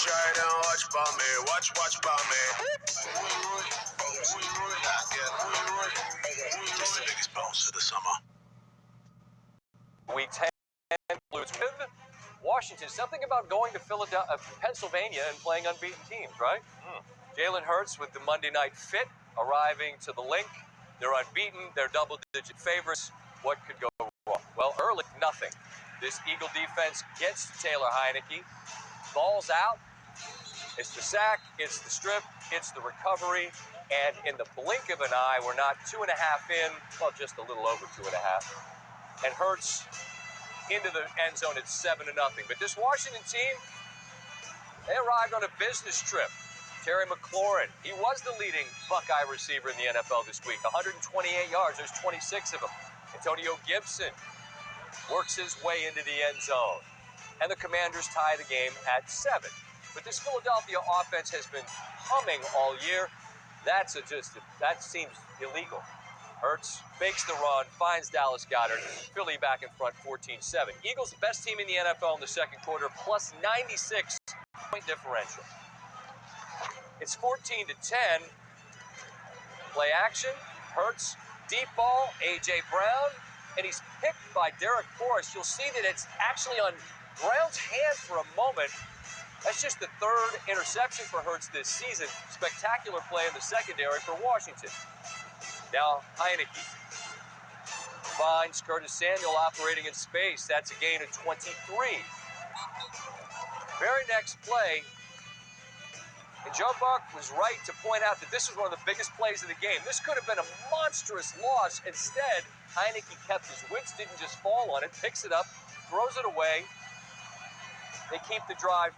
Shine and watch for me, watch for me. Just the biggest bounce of the summer. Week 10 includes with Washington. Something about going to Philadelphia, Pennsylvania and playing unbeaten teams, right? Jalen Hurts with the Monday Night Fit arriving to the Link. They're unbeaten. They're double-digit favorites. What could go wrong? Well, early, nothing. This Eagle defense gets to Taylor Heinicke. Ball's out. It's the sack. It's the strip. It's the recovery. And in the blink of an eye, we're not 2.5 in. Well, just a little over 2.5. And Hurts into the end zone at 7-0. But this Washington team, they arrived on a business trip. Terry McLaurin, he was the leading Buckeye receiver in the NFL this week. 128 yards, there's 26 of them. Antonio Gibson works his way into the end zone. And the Commanders tie the game at 7. But this Philadelphia offense has been humming all year. That seems illegal. Hurts fakes the run, finds Dallas Goedert. Philly back in front, 14-7. Eagles, the best team in the NFL in the second quarter, plus 96 point differential. It's 14-10. Play action. Hurts, deep ball, A.J. Brown, and he's picked by Derek Forrest. You'll see that it's actually on Brown's hand for a moment. That's just the third interception for Hurts this season. Spectacular play in the secondary for Washington. Now Heinicke finds Curtis Samuel operating in space. That's a gain of 23. Very next play, and Joe Buck was right to point out that this was one of the biggest plays of the game. This could have been a monstrous loss. Instead, Heinicke kept his wits, didn't just fall on it, picks it up, throws it away. They keep the drive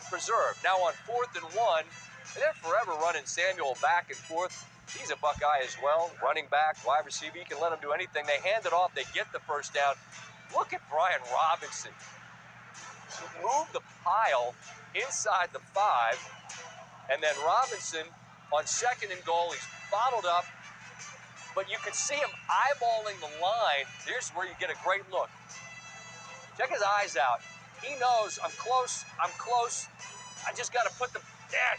preserved. Now on 4th and 1, and they're forever running Samuel back and forth. He's a Buckeye as well, running back, wide receiver. You can let him do anything. They hand it off. They get the first down. Look at Brian Robinson. Move the pile inside the 5. And then Robinson on 2nd and goal. He's bottled up. But you can see him eyeballing the line. Here's where you get a great look. Check his eyes out. He knows I'm close. I'm close. I just got to put the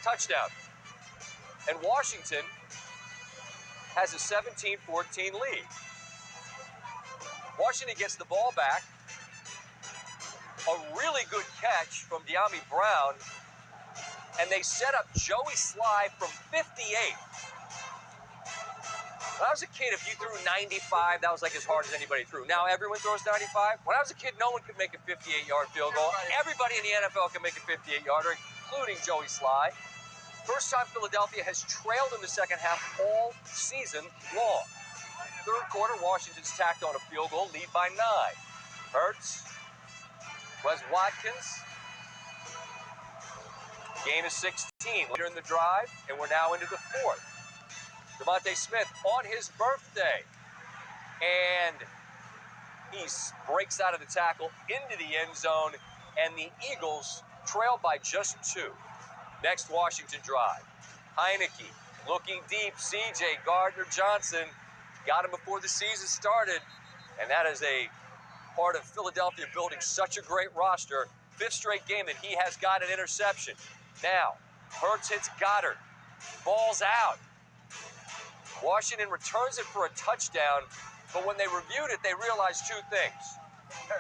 touchdown. And Washington has a 17-14 lead. Washington gets the ball back. A really good catch from Dyami Brown. And they set up Joey Sly from 58. When I was a kid, if you threw 95, that was like as hard as anybody threw. Now everyone throws 95. When I was a kid, no one could make a 58-yard field goal. Everybody in the NFL can make a 58-yarder, including Joey Sly. First time Philadelphia has trailed in the second half all season long. Third quarter, Washington's tacked on a field goal, lead by 9. Hurts, Wes Watkins. Gain of 16 later in the drive, and we're now into the 4th. Devontae Smith on his birthday. And he breaks out of the tackle into the end zone, and the Eagles trail by just 2. Next Washington drive. Heinicke looking deep. C.J. Gardner-Johnson got him before the season started. And that is a part of Philadelphia building such a great roster. 5th straight game that he has got an interception. Now, Hurts hits Goddard. Ball's out. Washington returns it for a touchdown. But when they reviewed it, they realized 2 things.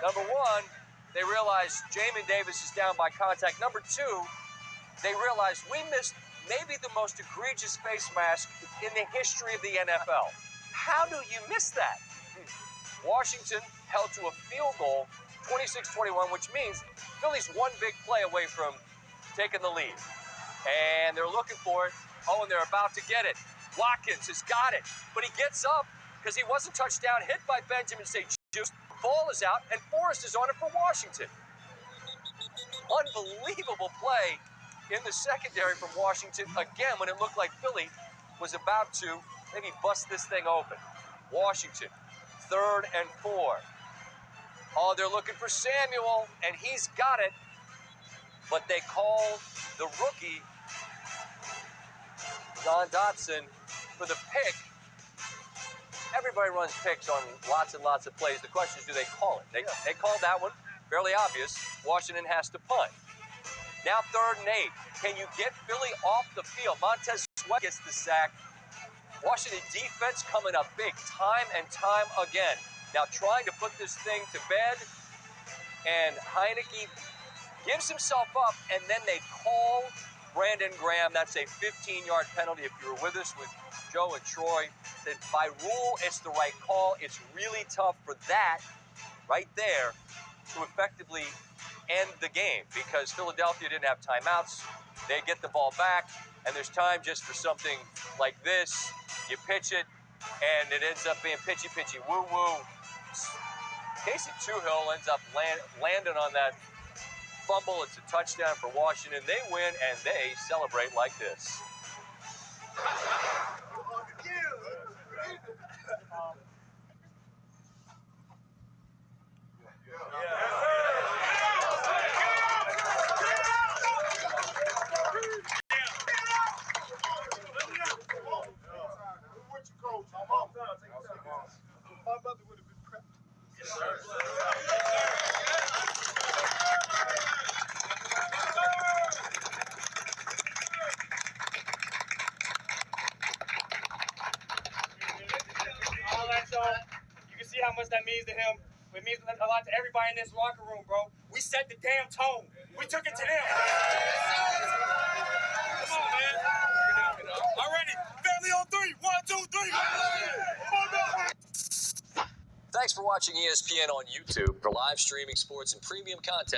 Number 1, they realized Jamin Davis is down by contact. Number 2, they realized we missed maybe the most egregious face mask in the history of the NFL. How do you miss that? Washington held to a field goal, 26-21, which means Philly's one big play away from taking the lead. And they're looking for it. Oh, and they're about to get it. Watkins has got it, but he gets up because he wasn't touched down, hit by Benjamin St-Juste. The ball is out, and Forrest is on it for Washington. Unbelievable play in the secondary from Washington, again, when it looked like Philly was about to maybe bust this thing open. Washington, 3rd and 4. Oh, they're looking for Samuel, and he's got it. But they call the rookie, John Dotson, for the pick. Everybody runs picks on lots and lots of plays. The question is, do they call it? They called that one. Fairly obvious. Washington has to punt. Now 3rd and 8. Can you get Philly off the field? Montez Sweat gets the sack. Washington defense coming up big time and time again. Now trying to put this thing to bed, and Heineke gives himself up, and then they call Brandon Graham. That's a 15-yard penalty. If you were with us with Joe and Troy, that by rule it's the right call. It's really tough for that right there to effectively end the game because Philadelphia didn't have timeouts. They get the ball back, and there's time just for something like this. You pitch it, and it ends up being pitchy, woo-woo. Casey Tuhill ends up landing on that fumble. It's a touchdown for Washington. They win, and they celebrate like this. You can see how much that means to him. It means a lot to everybody in this locker room, bro. We set the damn tone. We took it to them. Come on, man. Already. Family on 3. 1, 2, 3. Thanks for watching ESPN on YouTube. For live streaming sports and premium content,